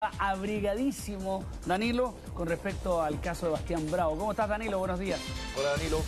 Abrigadísimo, Danilo, con respecto al caso de Bastián Bravo. ¿Cómo estás, Danilo? Buenos días. Hola, Danilo.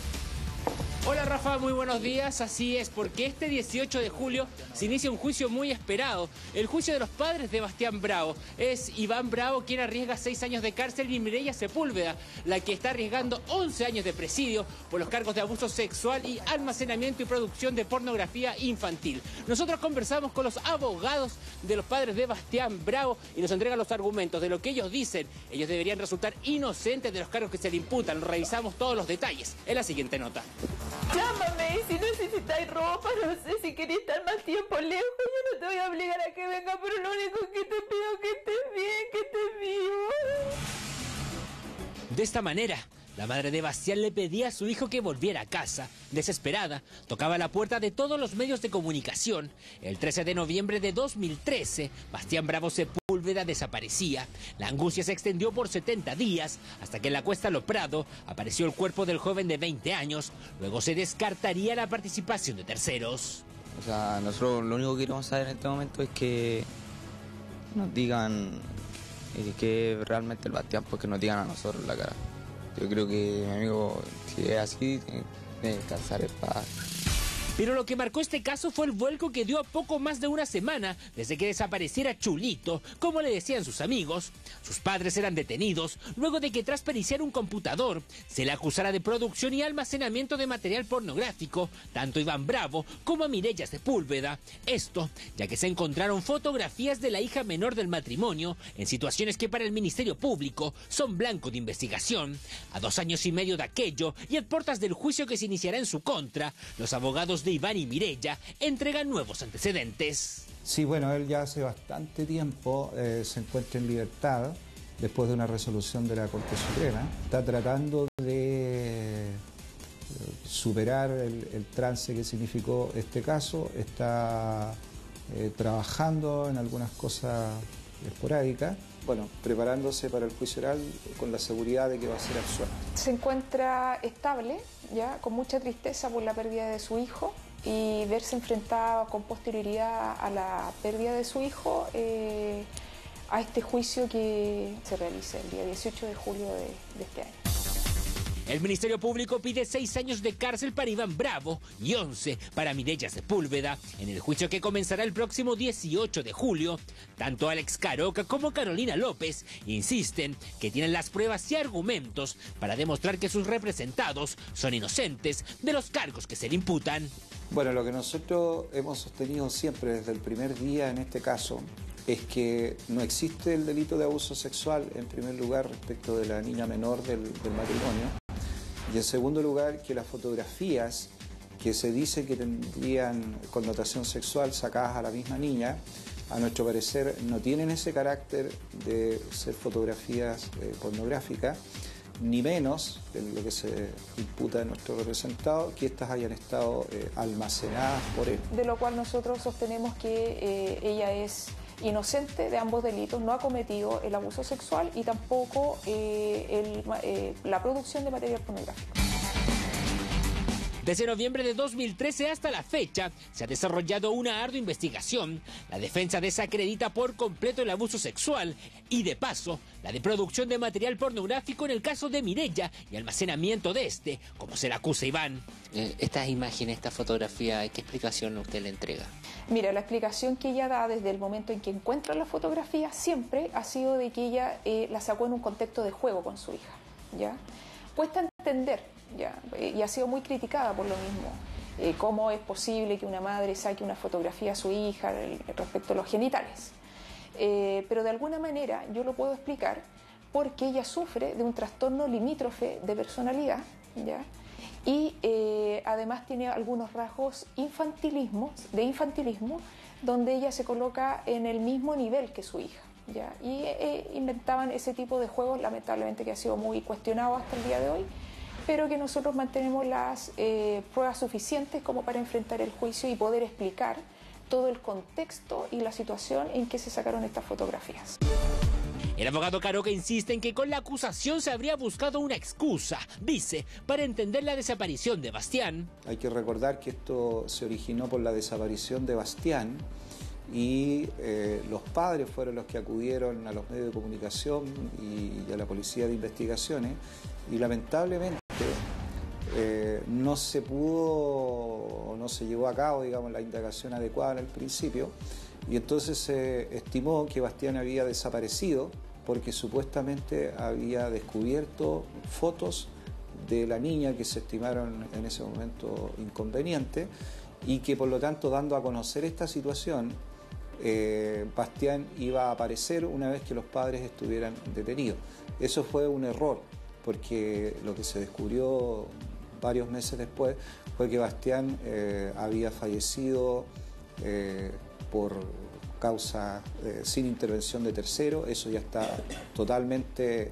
Hola Rafa, muy buenos días. Así es, porque este 18 de julio se inicia un juicio muy esperado. El juicio de los padres de Bastián Bravo. Es Iván Bravo quien arriesga 6 años de cárcel y Mireya Sepúlveda, la que está arriesgando 11 años de presidio por los cargos de abuso sexual y almacenamiento y producción de pornografía infantil. Nosotros conversamos con los abogados de los padres de Bastián Bravo y nos entregan los argumentos de lo que ellos dicen. Ellos deberían resultar inocentes de los cargos que se le imputan. Revisamos todos los detalles en la siguiente nota. Llámame, si necesitáis ropa, no sé, si queréis estar más tiempo lejos, yo no te voy a obligar a que venga, pero lo único que te pido es que estés bien, que estés vivo. De esta manera, la madre de Bastián le pedía a su hijo que volviera a casa. Desesperada, tocaba la puerta de todos los medios de comunicación. El 13 de noviembre de 2013, Bastián Bravo Sepúlveda desaparecía. La angustia se extendió por 70 días, hasta que en la Cuesta Lo Prado apareció el cuerpo del joven de 20 años. Luego se descartaría la participación de terceros. O sea, nosotros lo único que queremos saber en este momento es que nos digan que realmente el Bastián, pues que nos digan a nosotros la cara. Yo creo que, mi amigo, si es así, tiene que descansar en paz. Pero lo que marcó este caso fue el vuelco que dio a poco más de una semana desde que desapareciera Chulito, como le decían sus amigos. Sus padres eran detenidos luego de que tras periciar un computador se le acusara de producción y almacenamiento de material pornográfico, tanto a Iván Bravo como a Mireya Sepúlveda. Esto ya que se encontraron fotografías de la hija menor del matrimonio en situaciones que para el Ministerio Público son blanco de investigación. A 2 años y medio de aquello y a puertas del juicio que se iniciará en su contra, los abogados de Iván y Mireya entregan nuevos antecedentes. Sí, bueno, él ya hace bastante tiempo se encuentra en libertad después de una resolución de la Corte Suprema. Está tratando de superar el trance que significó este caso. Está trabajando en algunas cosas esporádicas. Bueno, preparándose para el juicio oral con la seguridad de que va a ser absuelto. Se encuentra estable, ya, con mucha tristeza por la pérdida de su hijo y verse enfrentada con posterioridad a la pérdida de su hijo a este juicio que se realiza el día 18 de julio de este año. El Ministerio Público pide 6 años de cárcel para Iván Bravo y 11 para Mireya Sepúlveda en el juicio que comenzará el próximo 18 de julio. Tanto Alex Caroca como Carolina López insisten que tienen las pruebas y argumentos para demostrar que sus representados son inocentes de los cargos que se le imputan. Bueno, lo que nosotros hemos sostenido siempre desde el primer día en este caso es que no existe el delito de abuso sexual, en primer lugar, respecto de la niña menor del matrimonio. Y en segundo lugar, que las fotografías que se dice que tendrían connotación sexual sacadas a la misma niña, a nuestro parecer no tienen ese carácter de ser fotografías pornográficas, ni menos de lo que se imputa a nuestro representado, que éstas hayan estado almacenadas por él. De lo cual nosotros sostenemos que ella es inocente de ambos delitos, no ha cometido el abuso sexual y tampoco la producción de material pornográfico. Desde noviembre de 2013 hasta la fecha, se ha desarrollado una ardua investigación. La defensa desacredita por completo el abuso sexual y, de paso, la de producción de material pornográfico en el caso de Mireya y almacenamiento de este, como se le acusa a Iván. Estas imágenes, esta fotografía, ¿qué explicación usted le entrega? Mira, la explicación que ella da desde el momento en que encuentra la fotografía siempre ha sido de que ella la sacó en un contexto de juego con su hija, ¿ya? Cuesta entender, ¿ya? Y ha sido muy criticada por lo mismo. ¿Cómo es posible que una madre saque una fotografía a su hija respecto a los genitales? Pero de alguna manera yo lo puedo explicar porque ella sufre de un trastorno limítrofe de personalidad, ¿ya? Y además tiene algunos rasgos de infantilismo, donde ella se coloca en el mismo nivel que su hija, ¿ya? Y inventaban ese tipo de juegos, lamentablemente que ha sido muy cuestionado hasta el día de hoy, pero que nosotros mantenemos las pruebas suficientes como para enfrentar el juicio y poder explicar todo el contexto y la situación en que se sacaron estas fotografías. El abogado Caroca insiste en que con la acusación se habría buscado una excusa, dice, para entender la desaparición de Bastián. Hay que recordar que esto se originó por la desaparición de Bastián y los padres fueron los que acudieron a los medios de comunicación y a la policía de investigaciones, y lamentablemente no se pudo o no se llevó a cabo, digamos, la indagación adecuada en el principio, y entonces se estimó que Bastián había desaparecido porque supuestamente había descubierto fotos de la niña que se estimaron en ese momento inconvenientes, y que por lo tanto, dando a conocer esta situación, Bastián iba a aparecer una vez que los padres estuvieran detenidos. Eso fue un error, porque lo que se descubrió varios meses después fue que Bastián había fallecido por causa sin intervención de tercero. Eso ya está totalmente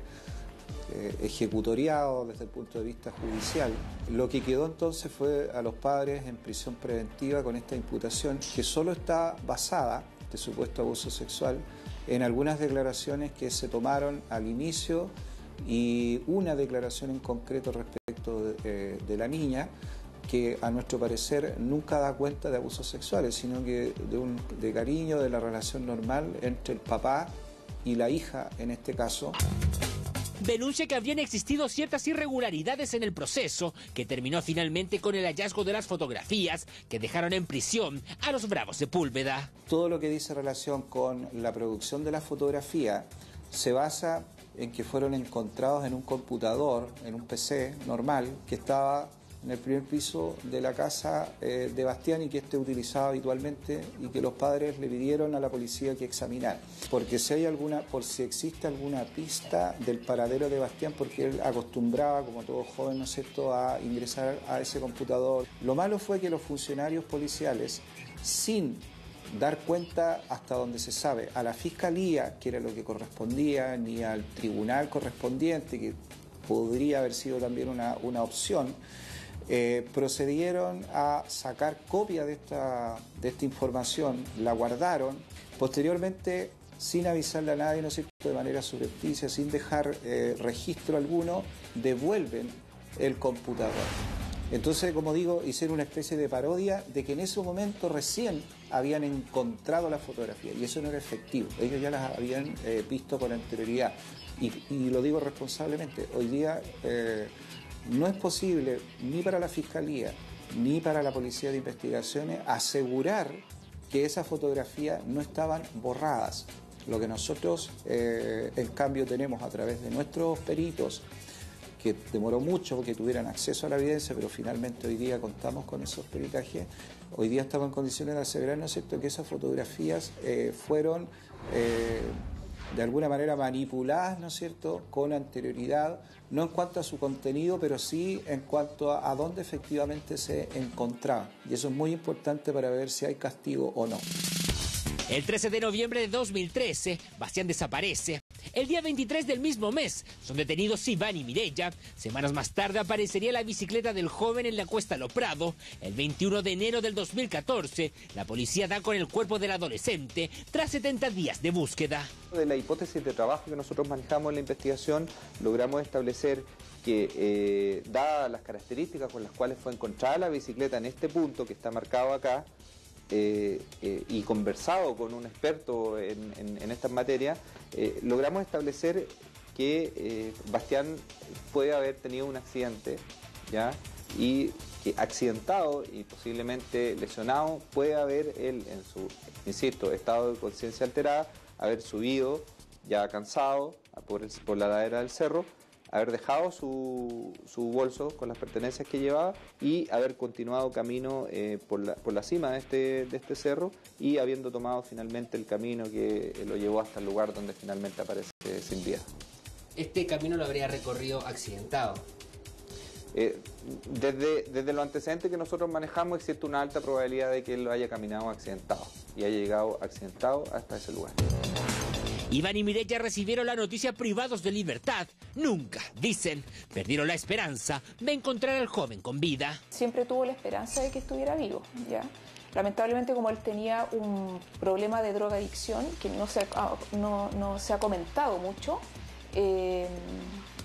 ejecutoriado desde el punto de vista judicial. Lo que quedó entonces fue a los padres en prisión preventiva con esta imputación, que solo está basada, de supuesto abuso sexual, en algunas declaraciones que se tomaron al inicio y una declaración en concreto respecto de la niña, que a nuestro parecer nunca da cuenta de abusos sexuales, sino que de cariño, de la relación normal entre el papá y la hija en este caso. Denuncia que habrían existido ciertas irregularidades en el proceso, que terminó finalmente con el hallazgo de las fotografías que dejaron en prisión a los Bravos Sepúlveda. Todo lo que dice relación con la producción de la fotografía se basa en que fueron encontrados en un computador, en un PC normal, que estaba en el primer piso de la casa de Bastián y que utilizaba habitualmente, y que los padres le pidieron a la policía que examinara. Porque por si existe alguna pista del paradero de Bastián, porque él acostumbraba, como todo joven, ¿no es cierto?, a ingresar a ese computador. Lo malo fue que los funcionarios policiales, sin dar cuenta, hasta donde se sabe, a la fiscalía, que era lo que correspondía, ni al tribunal correspondiente, que podría haber sido también una opción, procedieron a sacar copia de esta información, la guardaron, posteriormente, sin avisarle a nadie, ¿no es cierto?, de manera subrepticia, sin dejar registro alguno, devuelven el computador. Entonces, como digo, hicieron una especie de parodia de que en ese momento recién habían encontrado la fotografía, y eso no era efectivo, ellos ya las habían visto con anterioridad, y lo digo responsablemente. Hoy día no es posible, ni para la Fiscalía, ni para la Policía de Investigaciones, asegurar que esas fotografías no estaban borradas. Lo que nosotros, en cambio, tenemos a través de nuestros peritos, que demoró mucho porque tuvieran acceso a la evidencia, pero finalmente hoy día contamos con esos peritajes. Hoy día estamos en condiciones de asegurar, ¿no es cierto?, que esas fotografías fueron de alguna manera manipuladas, ¿no es cierto?, con anterioridad, no en cuanto a su contenido, pero sí en cuanto a dónde efectivamente se encontraban. Y eso es muy importante para ver si hay castigo o no. El 13 de noviembre de 2013, Bastián desaparece. El día 23 del mismo mes son detenidos Iván y Mireya. Semanas más tarde aparecería la bicicleta del joven en la Cuesta Lo Prado. El 21 de enero del 2014, la policía da con el cuerpo del adolescente tras 70 días de búsqueda. De la hipótesis de trabajo que nosotros manejamos en la investigación, logramos establecer que, dadas las características con las cuales fue encontrada la bicicleta en este punto que está marcado acá, y conversado con un experto en estas materias, logramos establecer que Bastián puede haber tenido un accidente, ¿ya? Y que accidentado y posiblemente lesionado puede haber él, en su, insisto, estado de conciencia alterada, haber subido ya cansado por la ladera del cerro, haber dejado su bolso con las pertenencias que llevaba y haber continuado camino por la cima de este cerro, y habiendo tomado finalmente el camino que lo llevó hasta el lugar donde finalmente aparece sin vida. Este camino lo habría recorrido accidentado. Desde los antecedentes que nosotros manejamos, existe una alta probabilidad de que él lo haya caminado accidentado y haya llegado accidentado hasta ese lugar. Iván y Mireya recibieron la noticia privados de libertad. Nunca, dicen, perdieron la esperanza de encontrar al joven con vida. Siempre tuvo la esperanza de que estuviera vivo, ¿ya? Lamentablemente, como él tenía un problema de drogadicción que no se ha comentado mucho,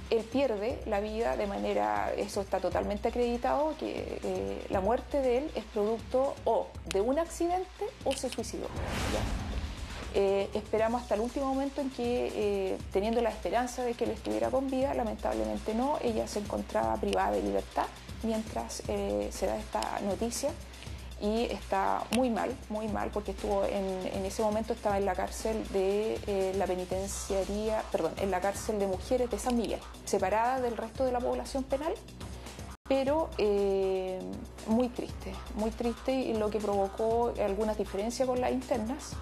él pierde la vida de manera, eso está totalmente acreditado, que la muerte de él es producto o de un accidente o se suicidó, ¿ya? Esperamos hasta el último momento en que, teniendo la esperanza de que él estuviera con vida, lamentablemente no, ella se encontraba privada de libertad mientras se da esta noticia. Y está muy mal, porque estuvo en ese momento estaba en la cárcel de la penitenciaría, perdón, en la cárcel de mujeres de San Miguel, separada del resto de la población penal, pero muy triste, y lo que provocó algunas diferencias con las internas,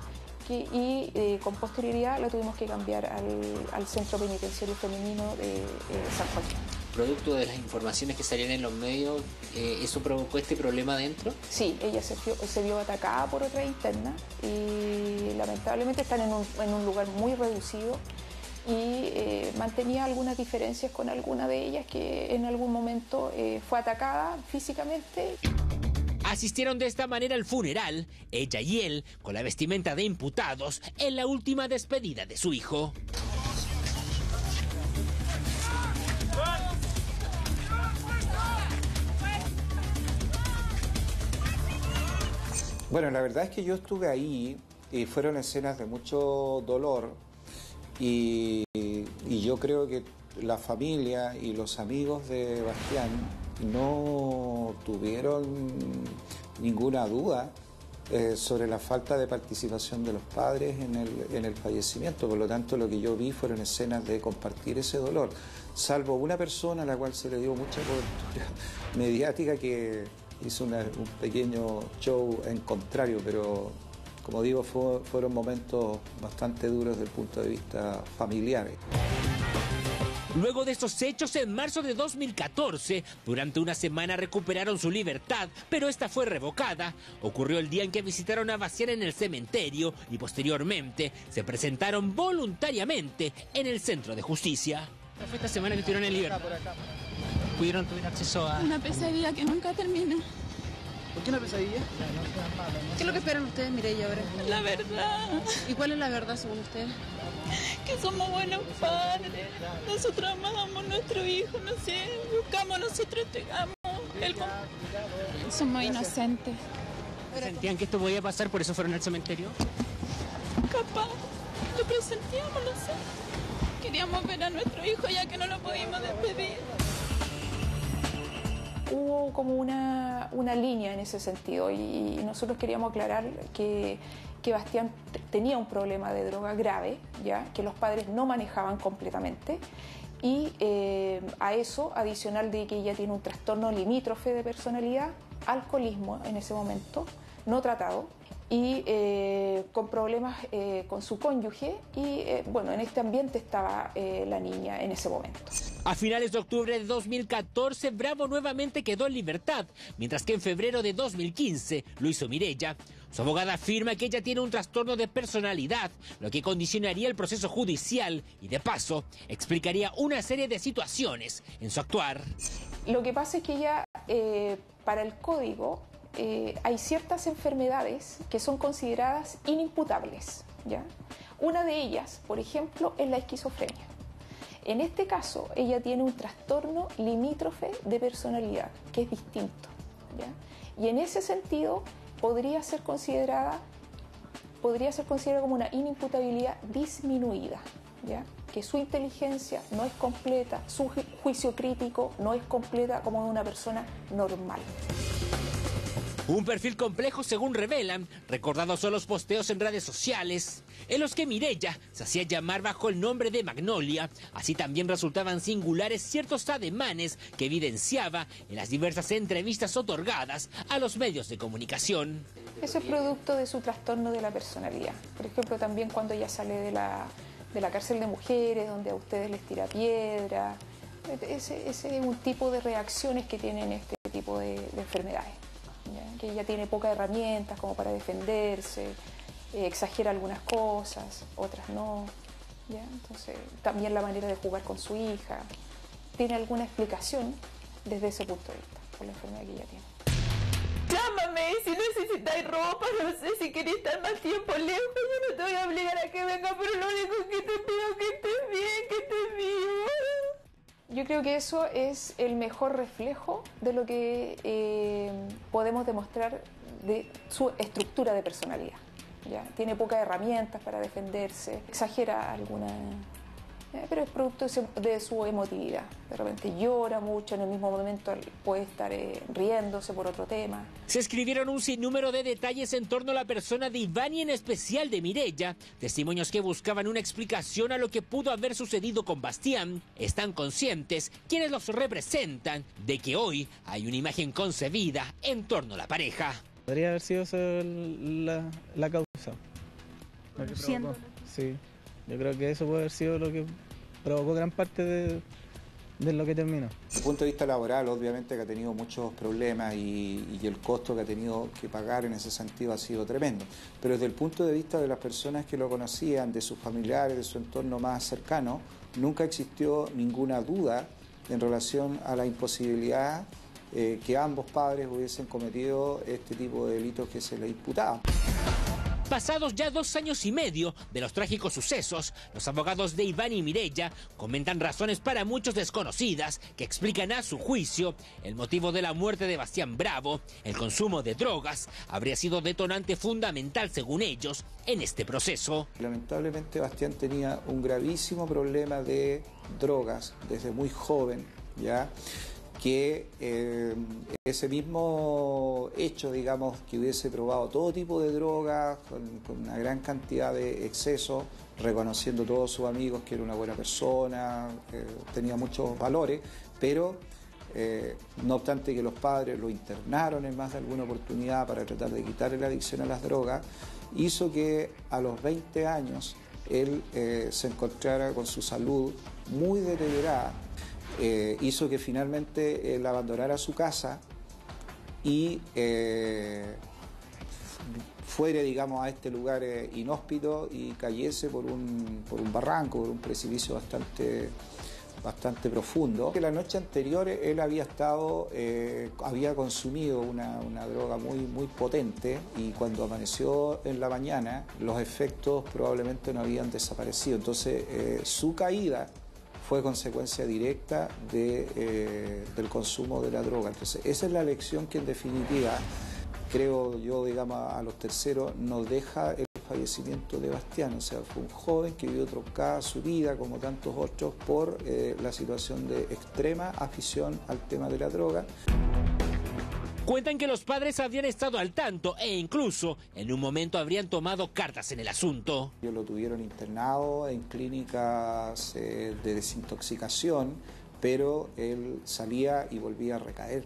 y con posterioridad la tuvimos que cambiar al Centro Penitenciario Femenino de San Joaquín. Producto de las informaciones que salían en los medios, ¿eso provocó este problema dentro? Sí, ella se vio atacada por otra interna y lamentablemente están en un lugar muy reducido y mantenía algunas diferencias con alguna de ellas que en algún momento fue atacada físicamente. Asistieron de esta manera al funeral, ella y él, con la vestimenta de imputados, en la última despedida de su hijo. Bueno, la verdad es que yo estuve ahí y fueron escenas de mucho dolor y yo creo que la familia y los amigos de Bastián no tuvieron ninguna duda sobre la falta de participación de los padres en el fallecimiento. Por lo tanto, lo que yo vi fueron escenas de compartir ese dolor, salvo una persona a la cual se le dio mucha cobertura mediática que hizo un pequeño show en contrario, pero como digo, fueron momentos bastante duros desde el punto de vista familiar. Luego de estos hechos, en marzo de 2014, durante una semana recuperaron su libertad, pero esta fue revocada. Ocurrió el día en que visitaron a Bastián en el cementerio y posteriormente se presentaron voluntariamente en el centro de justicia. Fue esta semana que estuvieron en libertad. ¿Pudieron tener acceso a...? Una pesadilla que nunca termina. ¿Por qué una pesadilla? ¿Qué es lo que esperan ustedes, Mireya, ahora? La verdad. ¿Y cuál es la verdad según ustedes? Que somos buenos padres. Nosotros amamos a nuestro hijo, no sé, buscamos, nosotros entregamos. Somos inocentes. ¿Sentían que esto podía pasar, por eso fueron al cementerio? Capaz, lo presentíamos, no sé. Queríamos ver a nuestro hijo ya que no lo pudimos despedir. Hubo como una línea en ese sentido y nosotros queríamos aclarar que Bastián tenía un problema de droga grave, ya que los padres no manejaban completamente, y a eso, adicional de que ella tiene un trastorno limítrofe de personalidad, alcoholismo en ese momento, no tratado, y con problemas con su cónyuge, y bueno, en este ambiente estaba la niña en ese momento. A finales de octubre de 2014, Bravo nuevamente quedó en libertad, mientras que en febrero de 2015 lo hizo Mireya. Su abogada afirma que ella tiene un trastorno de personalidad, lo que condicionaría el proceso judicial y, de paso, explicaría una serie de situaciones en su actuar. Lo que pasa es que ella, para el código, hay ciertas enfermedades que son consideradas inimputables, ¿ya? Una de ellas, por ejemplo, es la esquizofrenia. En este caso, ella tiene un trastorno limítrofe de personalidad, que es distinto, ¿ya? Y en ese sentido podría ser considerada como una inimputabilidad disminuida, ¿ya? Que su inteligencia no es completa, su juicio crítico no es completa como de una persona normal. Un perfil complejo según revelan, recordados son los posteos en redes sociales, en los que Mireya se hacía llamar bajo el nombre de Magnolia. Así también resultaban singulares ciertos ademanes que evidenciaba en las diversas entrevistas otorgadas a los medios de comunicación. Eso es producto de su trastorno de la personalidad. Por ejemplo, también cuando ella sale de la cárcel de mujeres, donde a ustedes les tira piedra. Ese es un tipo de reacciones que tienen este tipo de enfermedades. ¿Ya? Que ella tiene pocas herramientas como para defenderse, exagera algunas cosas, otras no, ¿ya? Entonces también la manera de jugar con su hija tiene alguna explicación desde ese punto de vista por la enfermedad que ella tiene. Llámame si necesitáis ropa, no sé si querés estar más tiempo lejos, yo no te voy a obligar a que venga, pero lo único que te pido es que estés bien, que estés vivo. Yo creo que eso es el mejor reflejo de lo que podemos demostrar de su estructura de personalidad. ¿Ya? Tiene pocas herramientas para defenderse, exagera alguna... pero es producto de su emotividad. De repente llora mucho, en el mismo momento puede estar riéndose por otro tema. Se escribieron un sinnúmero de detalles en torno a la persona de Iván y en especial de Mireya. Testimonios que buscaban una explicación a lo que pudo haber sucedido con Bastián. Están conscientes, quienes los representan, de que hoy hay una imagen concebida en torno a la pareja. Podría haber sido eso la causa. Lo que provocó. Sí, yo creo que eso puede haber sido lo que provocó gran parte de lo que terminó. Desde el punto de vista laboral, obviamente que ha tenido muchos problemas y el costo que ha tenido que pagar en ese sentido ha sido tremendo. Pero desde el punto de vista de las personas que lo conocían, de sus familiares, de su entorno más cercano, nunca existió ninguna duda en relación a la imposibilidad que ambos padres hubiesen cometido este tipo de delitos que se les imputaban. Pasados ya 2 años y medio de los trágicos sucesos, los abogados de Iván y Mireya comentan razones para muchos desconocidas que explican a su juicio el motivo de la muerte de Bastián Bravo. El consumo de drogas habría sido detonante fundamental, según ellos, en este proceso. Lamentablemente Bastián tenía un gravísimo problema de drogas desde muy joven, ¿ya? Que ese mismo hecho, digamos, que hubiese probado todo tipo de drogas, con una gran cantidad de excesos, reconociendo a todos sus amigos que era una buena persona, tenía muchos valores, pero no obstante que los padres lo internaron en más de alguna oportunidad para tratar de quitarle la adicción a las drogas, hizo que a los 20 años él se encontrara con su salud muy deteriorada. Hizo que finalmente él abandonara su casa y fuera, digamos, a este lugar inhóspito y cayese por un barranco, por un precipicio bastante profundo. La noche anterior él había consumido una droga muy potente y cuando amaneció en la mañana los efectos probablemente no habían desaparecido. Entonces su caída fue consecuencia directa del consumo de la droga. Entonces, esa es la lección que en definitiva, creo yo, digamos, a los terceros, nos deja el fallecimiento de Bastián. O sea, fue un joven que vivió truncada su vida, como tantos otros, por la situación de extrema afición al tema de la droga. Cuentan que los padres habrían estado al tanto e incluso en un momento habrían tomado cartas en el asunto. Ellos lo tuvieron internado en clínicas de desintoxicación, pero él salía y volvía a recaer.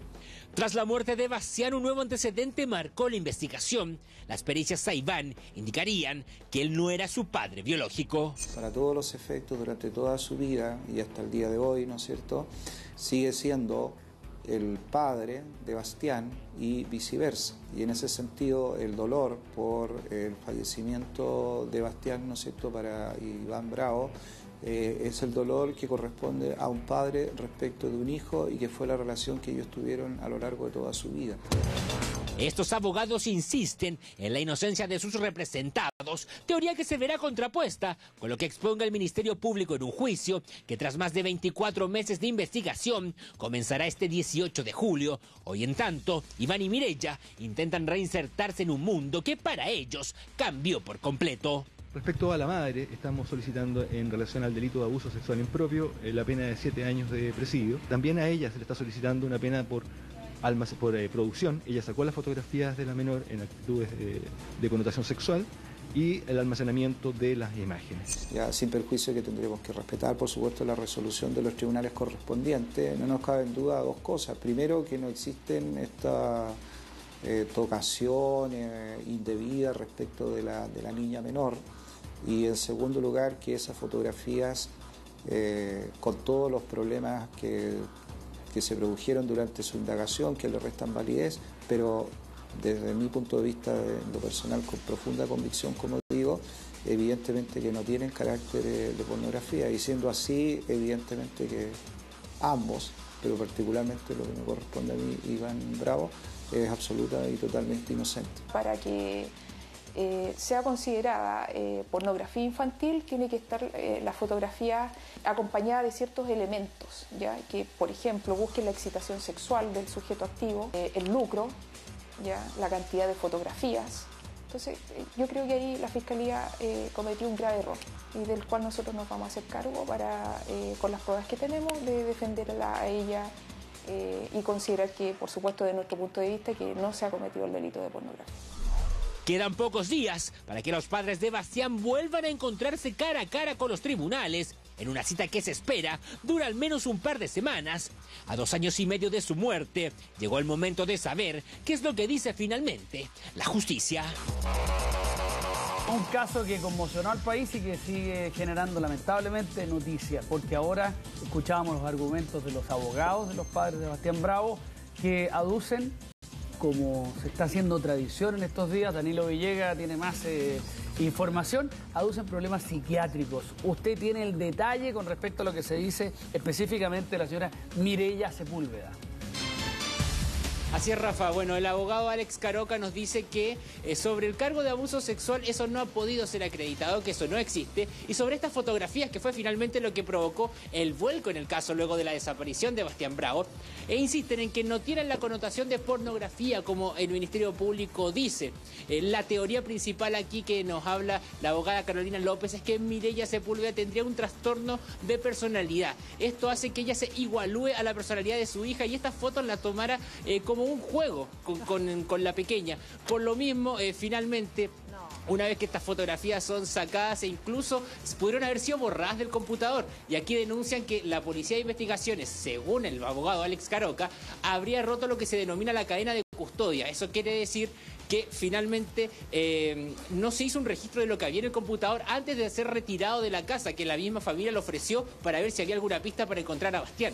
Tras la muerte de Bastián, un nuevo antecedente marcó la investigación. Las pericias a Iván indicarían que él no era su padre biológico. Para todos los efectos, durante toda su vida y hasta el día de hoy, ¿no es cierto?, sigue siendo el padre de Bastián y viceversa. Y en ese sentido el dolor por el fallecimiento de Bastián, ¿no es cierto?, para Iván Bravo, es el dolor que corresponde a un padre respecto de un hijo y que fue la relación que ellos tuvieron a lo largo de toda su vida. Estos abogados insisten en la inocencia de sus representados, teoría que se verá contrapuesta con lo que exponga el Ministerio Público en un juicio que tras más de 24 meses de investigación comenzará este 18 de julio. Hoy en tanto, Iván y Mireya intentan reinsertarse en un mundo que para ellos cambió por completo. Respecto a la madre, estamos solicitando en relación al delito de abuso sexual impropio la pena de 7 años de presidio. También a ella se le está solicitando una pena por producción. Ella sacó las fotografías de la menor en actitudes de connotación sexual y el almacenamiento de las imágenes. Ya sin perjuicio que tendremos que respetar, por supuesto, la resolución de los tribunales correspondientes, no nos cabe en duda dos cosas. Primero, que no existen estas tocaciones indebidas respecto de la niña menor. Y en segundo lugar, que esas fotografías, con todos los problemas que se produjeron durante su indagación, que le restan validez, pero desde mi punto de vista, de lo personal, con profunda convicción, como digo, evidentemente que no tienen carácter de pornografía, y siendo así, evidentemente que ambos, pero particularmente lo que me corresponde a mí, Iván Bravo, es absoluta y totalmente inocente. Para que sea considerada pornografía infantil, tiene que estar la fotografía acompañada de ciertos elementos, ¿ya? Que, por ejemplo, busquen la excitación sexual del sujeto activo, el lucro, ¿ya? La cantidad de fotografías. Entonces, yo creo que ahí la Fiscalía cometió un grave error y del cual nosotros nos vamos a hacer cargo para, con las pruebas que tenemos, de defenderla a ella y considerar que, por supuesto, de nuestro punto de vista, que no se ha cometido el delito de pornografía. Quedan pocos días para que los padres de Bastián vuelvan a encontrarse cara a cara con los tribunales, en una cita que se espera dura al menos un par de semanas. A 2 años y medio de su muerte, llegó el momento de saber qué es lo que dice finalmente la justicia. Un caso que conmocionó al país y que sigue generando lamentablemente noticias, porque ahora escuchábamos los argumentos de los abogados de los padres de Bastián Bravo, que aducen, como se está haciendo tradición en estos días, Danilo Villegas tiene más información, aducen problemas psiquiátricos. Usted tiene el detalle con respecto a lo que se dice específicamente de la señora Mireya Sepúlveda. Así es, Rafa. Bueno, el abogado Alex Caroca nos dice que sobre el cargo de abuso sexual eso no ha podido ser acreditado, que eso no existe, y sobre estas fotografías, que fue finalmente lo que provocó el vuelco en el caso luego de la desaparición de Bastián Bravo, e insisten en que no tienen la connotación de pornografía como el Ministerio Público dice. La teoría principal aquí que nos habla la abogada Carolina López es que Mireya Sepúlveda tendría un trastorno de personalidad. Esto hace que ella se igualúe a la personalidad de su hija y estas fotos la tomara como un juego con la pequeña. Por lo mismo, finalmente, una vez que estas fotografías son sacadas e incluso pudieron haber sido borradas del computador. Y aquí denuncian que la Policía de Investigaciones, según el abogado Alex Caroca, habría roto lo que se denomina la cadena de custodia. Eso quiere decir que finalmente no se hizo un registro de lo que había en el computador antes de ser retirado de la casa, que la misma familia le ofreció para ver si había alguna pista para encontrar a Bastián.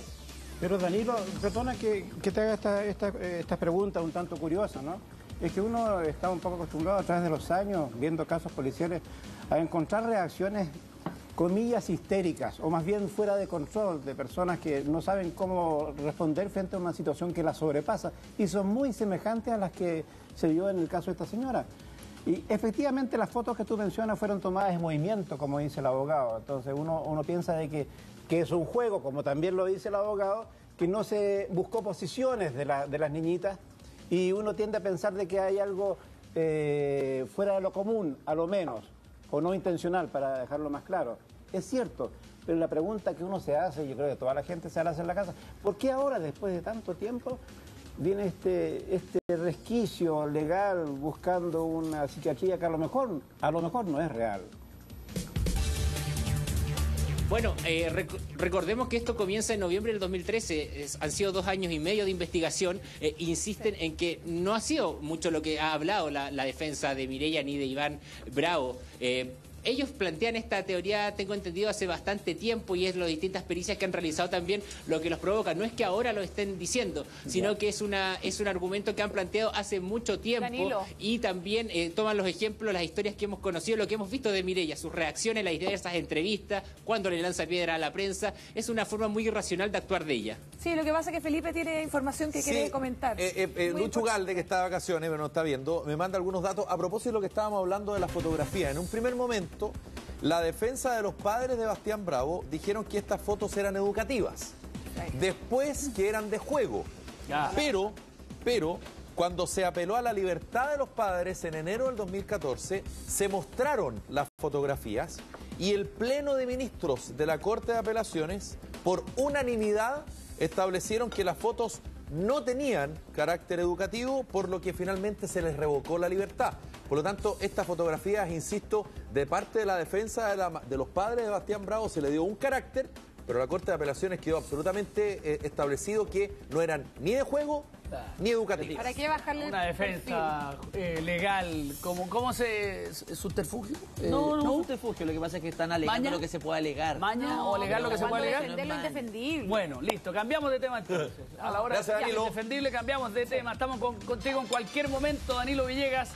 Pero Danilo, perdona que te haga esta pregunta un tanto curiosa, ¿no? Es que uno está un poco acostumbrado a través de los años, viendo casos policiales, a encontrar reacciones, comillas, histéricas, o más bien fuera de control, de personas que no saben cómo responder frente a una situación que las sobrepasa, y son muy semejantes a las que se vio en el caso de esta señora. Y efectivamente las fotos que tú mencionas fueron tomadas en movimiento, como dice el abogado. Entonces uno piensa de que es un juego, como también lo dice el abogado, que no se buscó posiciones de las niñitas, y uno tiende a pensar de que hay algo fuera de lo común, a lo menos, o no intencional, para dejarlo más claro. Es cierto, pero la pregunta que uno se hace, yo creo que toda la gente se la hace en la casa, ¿por qué ahora, después de tanto tiempo, viene este resquicio legal buscando una psiquiatría que a lo mejor no es real? Bueno, recordemos que esto comienza en noviembre del 2013, han sido 2 años y medio de investigación, insisten en que no ha sido mucho lo que ha hablado la defensa de Mireya ni de Iván Bravo. Ellos plantean esta teoría, tengo entendido, hace bastante tiempo, y es las distintas pericias que han realizado también lo que los provoca. No es que ahora lo estén diciendo, sino que es un argumento que han planteado hace mucho tiempo. Danilo. Y también toman los ejemplos, las historias que hemos conocido, lo que hemos visto de Mireya, sus reacciones, las diversas entrevistas, cuando le lanza piedra a la prensa. Es una forma muy irracional de actuar de ella. Sí, lo que pasa es que Felipe tiene información que quiere comentar. Lucho Galde, que está de vacaciones, pero no está viendo, me manda algunos datos a propósito de lo que estábamos hablando de la fotografía. En un primer momento, la defensa de los padres de Bastián Bravo dijeron que estas fotos eran educativas, después que eran de juego. Pero cuando se apeló a la libertad de los padres en enero del 2014, se mostraron las fotografías y el Pleno de Ministros de la Corte de Apelaciones, por unanimidad, establecieron que las fotos no tenían carácter educativo, por lo que finalmente se les revocó la libertad. Por lo tanto, estas fotografías, insisto, de parte de la defensa de los padres de Bastián Bravo se le dio un carácter, pero la Corte de Apelaciones quedó absolutamente establecido que no eran ni de juego ni educativos. ¿Para qué bajarle una defensa legal? ¿Cómo se subterfugio? No subterfugio, lo que pasa es que están alegando lo que se puede alegar. ¿Maña o alegar lo que se puede alegar? Defender lo indefendible. Bueno, listo, cambiamos de tema entonces. A la hora de ser indefendible cambiamos de tema. Estamos contigo en cualquier momento, Danilo Villegas.